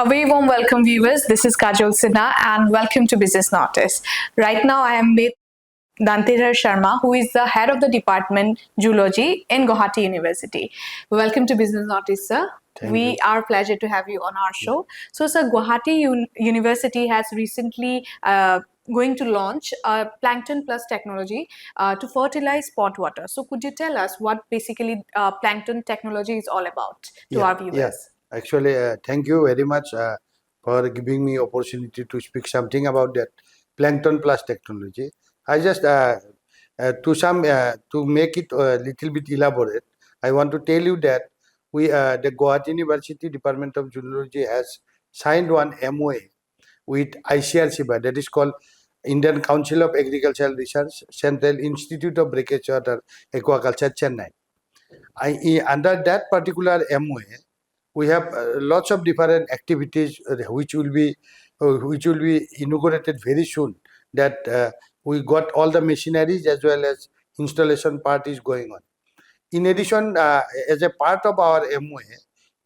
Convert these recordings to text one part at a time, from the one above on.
A very warm welcome, viewers. This is Kajol Singha, and welcome to Business Notice. Right now, I am with Dandadhar Sarma, who is the head of the Department of Zoology in Gauhati University. Welcome to Business Notice, sir. We are pleasure to have you on our show. So, sir, Gauhati University has recently going to launch a Plankton Plus technology to fertilize pond water. So, could you tell us what basically Plankton technology is all about to our viewers? Yes. Actually, thank you very much for giving me opportunity to speak something about that Plankton Plus technology. I just to make it a little bit elaborate, I want to tell you that the Gauhati University Department of Zoology has signed one MOA with ICAR-CIBA, that is called Indian Council of Agricultural Research, Central Institute of Brackishwater, Aquaculture, Chennai. Under that particular MOA, we have lots of different activities which will be inaugurated very soon. That we got all the machineries as well as installation part is going on. In addition, as a part of our MOA,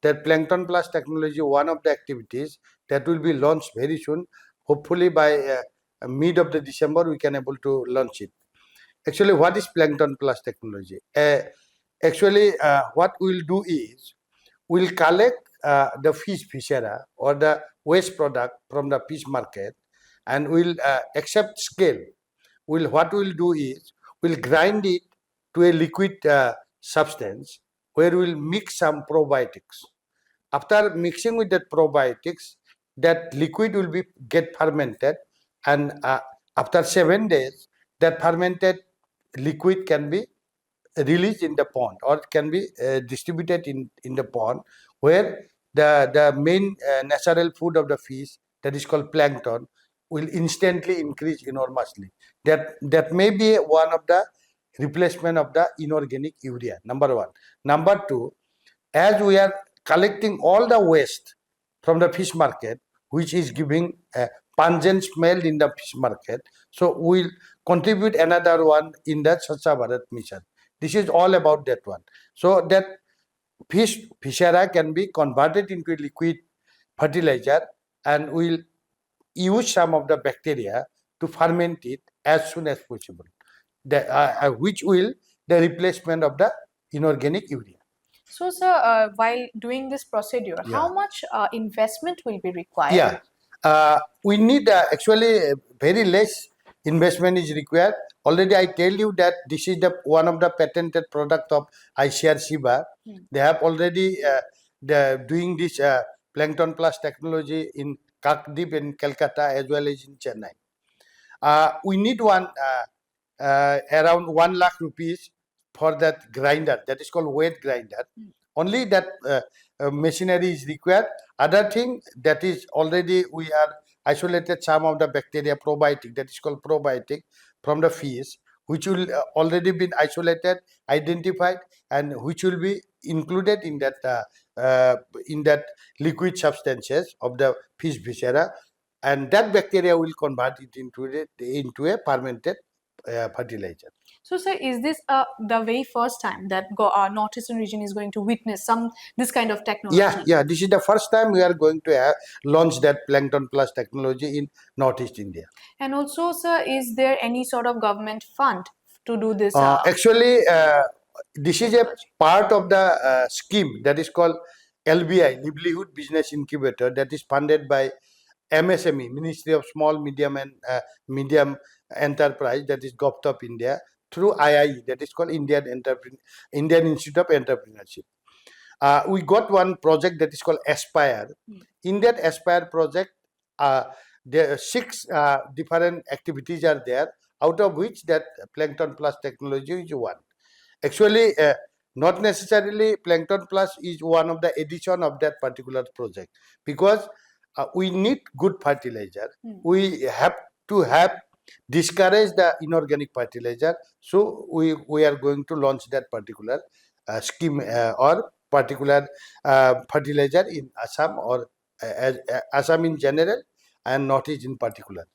that Plankton Plus technology, one of the activities that will be launched very soon. Hopefully by mid of the December, we can able to launch it. Actually, what is Plankton Plus technology? What we'll do is we'll collect the fish viscera or the waste product from the fish market, and we'll accept scale. What we'll do is we'll grind it to a liquid substance where we'll mix some probiotics. After mixing with that probiotics, that liquid will be get fermented, and after 7 days, that fermented liquid can be released in the pond or can be distributed in the pond, where the main natural food of the fish, that is called plankton, will instantly increase enormously. That may be one of the replacement of the inorganic urea, number one. Number two, as we are collecting all the waste from the fish market, which is giving a pungent smell in the fish market, so we'll contribute another one in the Swachh Bharat mission. This is all about that one. So that fish viscera can be converted into a liquid fertilizer, and we'll use some of the bacteria to ferment it as soon as possible, which will the replacement of the inorganic urea. So, sir, while doing this procedure, how much investment will be required? We need actually very less investment is required. Already I tell you that this is the one of the patented product of ICAR-CIBA. They have already doing this Plankton Plus technology in Kakdeep in Kolkata as well as in Chennai. We need one around 1 lakh rupees for that grinder, that is called weight grinder. Only that machinery is required. Other thing, that is already we are isolated some of the bacteria probiotic, that is called probiotic, from the fish, which will already been isolated, identified, and which will be included in that liquid substances of the fish viscera, and that bacteria will convert it into a fermented fertilizer. So, sir, is this the very first time that Northeastern region is going to witness this kind of technology? Yeah. This is the first time we are going to launch that Plankton Plus technology in Northeast India. And also, sir, is there any sort of government fund to do this? Actually, this is a part of the scheme that is called LBI, Livelihood Business Incubator, that is funded by MSME, Ministry of Small, Medium and Medium Enterprise, that is Government of India, through IIE, that is called Indian Institute of Entrepreneurship. We got one project that is called Aspire. In that Aspire project, there are 6 different activities are there, out of which that Plankton Plus technology is one. Actually, not necessarily Plankton Plus is one of the edition of that particular project, because we need good fertilizer. We have to discourage the inorganic fertilizer. So we are going to launch that particular scheme or particular fertilizer in Assam, or Assam in general and Northeast in particular.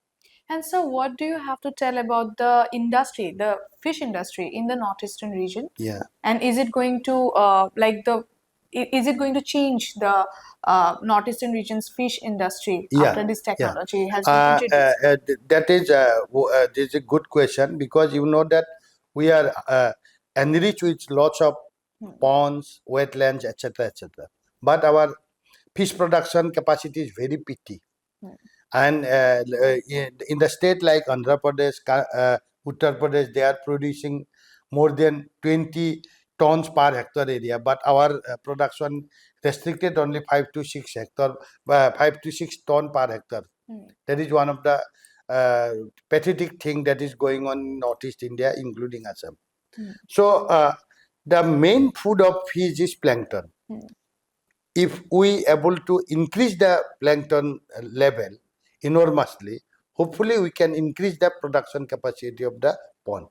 And so, what do you have to tell about the industry, the fish industry in the Northeastern region? Yeah. And is it going to like the is it going to change the Northeastern region's fish industry after this technology has been introduced? That is this is a good question, because you know that we are enriched with lots of ponds, wetlands, etc., etc. But our fish production capacity is very petty. And in the state like Andhra Pradesh, Uttar Pradesh, they are producing more than 20 tons per hectare area, but our production restricted only 5 to 6 ton per hectare. That is one of the pathetic thing that is going on in Northeast India, including Assam. So the main food of fish is plankton. If we able to increase the plankton level enormously, hopefully we can increase the production capacity of the pond.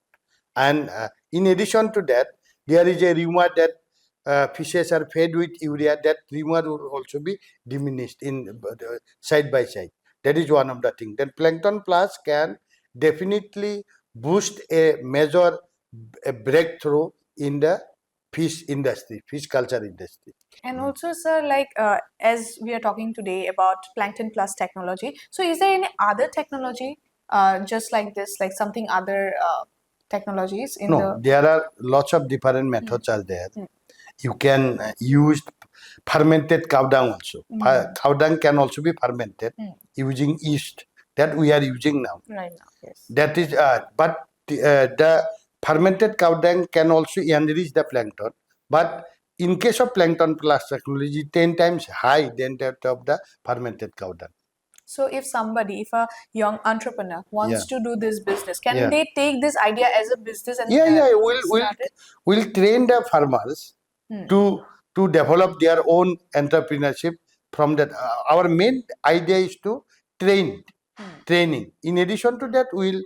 And in addition to that, there is a rumor that fishes are fed with urea. That rumor will also be diminished in side by side. That is one of the things. Then Plankton Plus can definitely boost a major breakthrough in the fish industry, fish culture industry. And also, sir, like as we are talking today about Plankton Plus technology, so is there any other technology just like this, like something other technologies in No, the? there are lots of different methods are there. You can use fermented cow dung also. Cow dung can also be fermented using yeast that we are using now. Right now, yes. That is, but the fermented cow dung can also enrich the plankton. But in case of Plankton Plus technology, 10 times high than that of the fermented cow dung. So if somebody, if a young entrepreneur wants to do this business, can Yeah. they take this idea as a business and We'll train the farmers to develop their own entrepreneurship from that. Our main idea is to training. In addition to that, we'll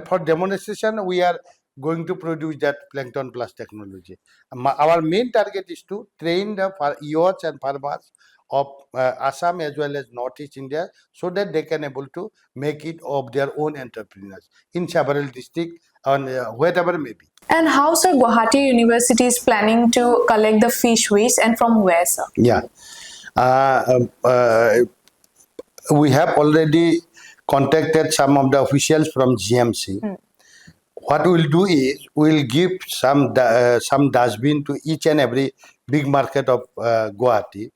for demonstration we are going to produce that Plankton Plus technology. Our main target is to train the youths and farmers of Assam as well as Northeast India, so that they can able to make it of their own entrepreneurs in several districts and wherever may be. And how, sir, Gauhati University is planning to collect the fish waste and from where, sir? Yeah. We have already contacted some of the officials from GMC. What we'll do is we'll give some dustbin to each and every big market of Guwahati.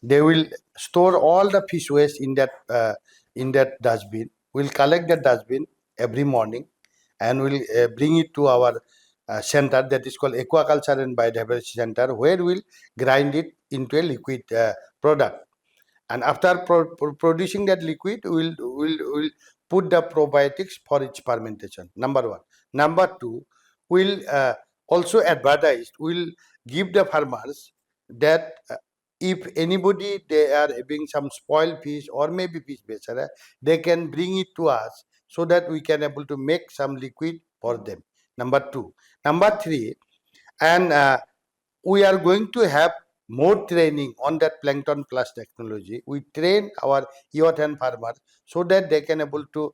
They will store all the fish waste in that dustbin. We'll collect the dustbin every morning, and we'll bring it to our center that is called Aquaculture and Biodiversity Center, where we'll grind it into a liquid product. And after producing that liquid, we'll put the probiotics for its fermentation. Number one. Number two, we'll also advertise. We'll give the farmers that if anybody they are having some spoiled fish or maybe fish becerra, they can bring it to us so that we can able to make some liquid for them. Number two. Number three, and we are going to have more training on that Plankton Plus technology. We train our youth and farmers so that they can able to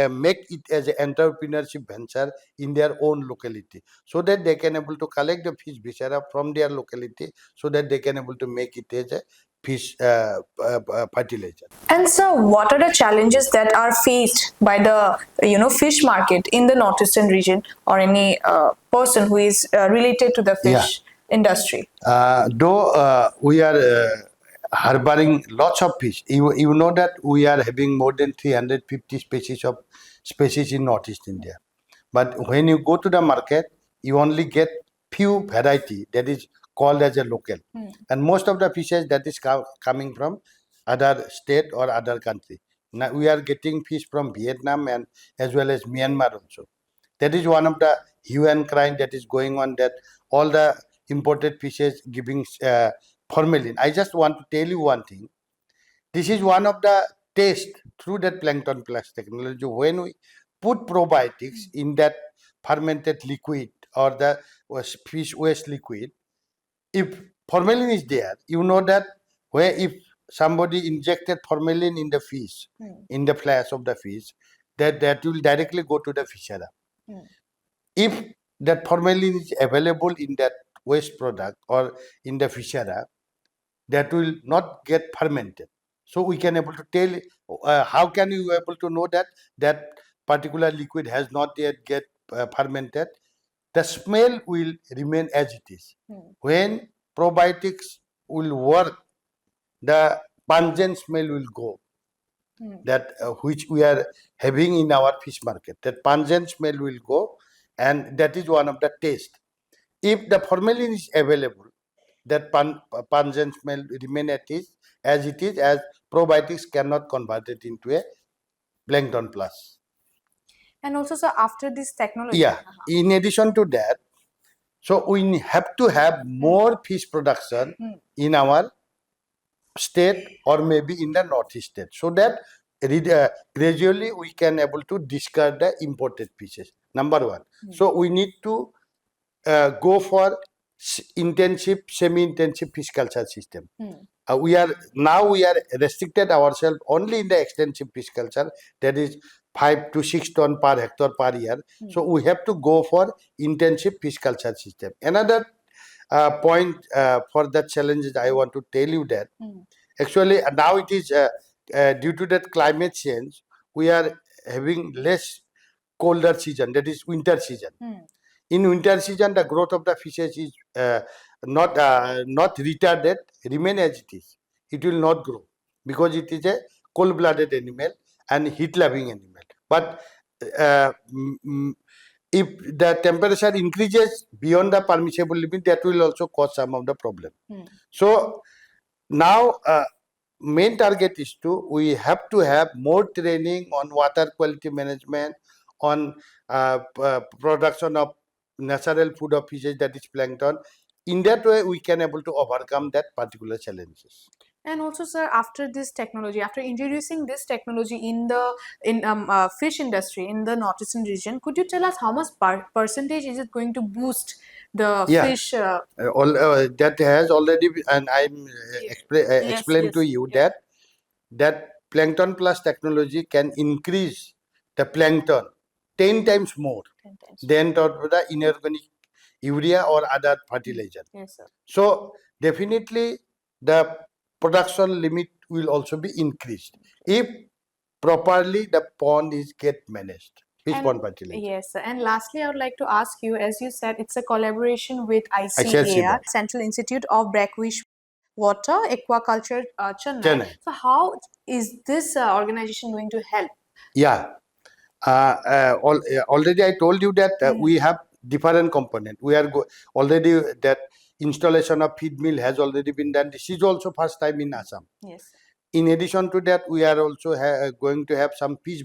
make it as an entrepreneurship venture in their own locality, so that they can able to collect the fish becerra from their locality, so that they can able to make it as a fish fertilizer. And so, what are the challenges that are faced by the fish market in the Northeastern region, or any person who is related to the fish industry? Though we are harboring lots of fish, you know that we are having more than 350 species in Northeast India. But when you go to the market, you only get few variety that is called as a local, and most of the fishes that is coming from other state or other country. Now we are getting fish from Vietnam and as well as Myanmar also. That is one of the hue and cry that is going on, that all the imported fishes giving formalin. I just want to tell you one thing. This is one of the test through that Plankton Plus technology. When we put probiotics in that fermented liquid or the fish waste liquid, if formalin is there, you know that where if somebody injected formalin in the fish, in the flesh of the fish, that will directly go to the fishery. If that formalin is available in that waste product or in the fishery that will not get fermented. So we can able to tell how can you able to know that that particular liquid has not yet get fermented. The smell will remain as it is. When probiotics will work, the pungent smell will go. That which we are having in our fish market. That pungent smell will go, and that is one of the taste. If the formalin is available, that pungent smell remain as it is, as probiotics cannot convert it into a plankton plus. And also, sir, after this technology, Yeah. In addition to that, so we have to have more fish production in our state or maybe in the northeast state, so that gradually we can able to discard the imported fishes. Number one. So we need to go for intensive, semi-intensive fish culture system. We are restricted ourselves only in the extensive fish culture, that is 5 to 6 ton per hectare per year. So we have to go for intensive fish culture system. Another point for that challenges I want to tell you that actually now it is due to that climate change, we are having less colder season, that is winter season. In winter season, the growth of the fishes is not retarded, remain as it is. It will not grow because it is a cold-blooded animal and heat-loving animal. But if the temperature increases beyond the permissible limit, that will also cause some of the problem. So now main target is we have to have more training on water quality management, on production of natural food of fishes, that is plankton. In that way, we can able to overcome that particular challenges. And also, sir, after this technology, after introducing this technology in the fish industry in the Northeastern region, could you tell us how much percentage is it going to boost the fish? That has already been, and I'm explained to you that Plankton Plus technology can increase the plankton 10 times more than the inorganic urea or other fertilizer. Yes, sir. So definitely the production limit will also be increased if properly the pond is get managed. Fish pond fertilizer. Yes, sir. And lastly, I would like to ask you, as you said, it's a collaboration with ICAR, Central Institute of Brackishwater, Aquaculture, Chennai. So how is this organization going to help? Yeah. Already I told you that we have different component. We are already that installation of feed mill has already been done. This is also first time in Assam. Yes. In addition to that, we are also going to have some fish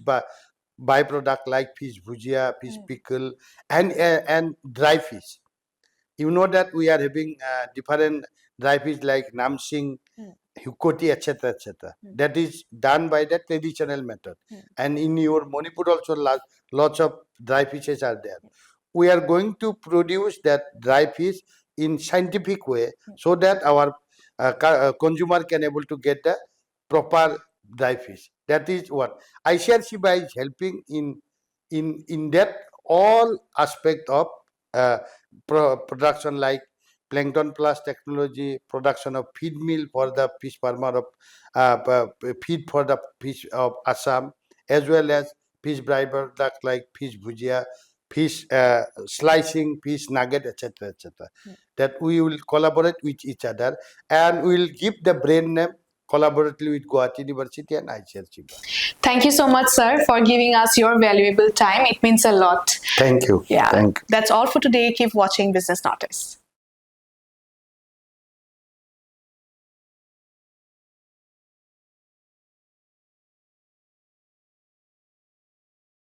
byproduct like fish bhujia, fish pickle, and dry fish. You know that we are having different dry fish like namsing, hukoti, etc., etc. That is done by the traditional method. And in your Manipur also lots of dry fishes are there. We are going to produce that dry fish in scientific way so that our consumer can able to get the proper dry fish. That is what ICAR-CIBA is helping in that all aspect of production, like Plankton Plus technology, production of feed mill for the fish farmer of feed for the fish of Assam, as well as fish byproduct like fish bhujia, fish slicing, fish nugget, etc., etc. That we will collaborate with each other and we will give the brand name collaboratively with Gauhati University and ICAR-CIBA. Thank you so much, sir, for giving us your valuable time. It means a lot. Thank you. Yeah. Thank you. That's all for today. Keep watching Business Notice.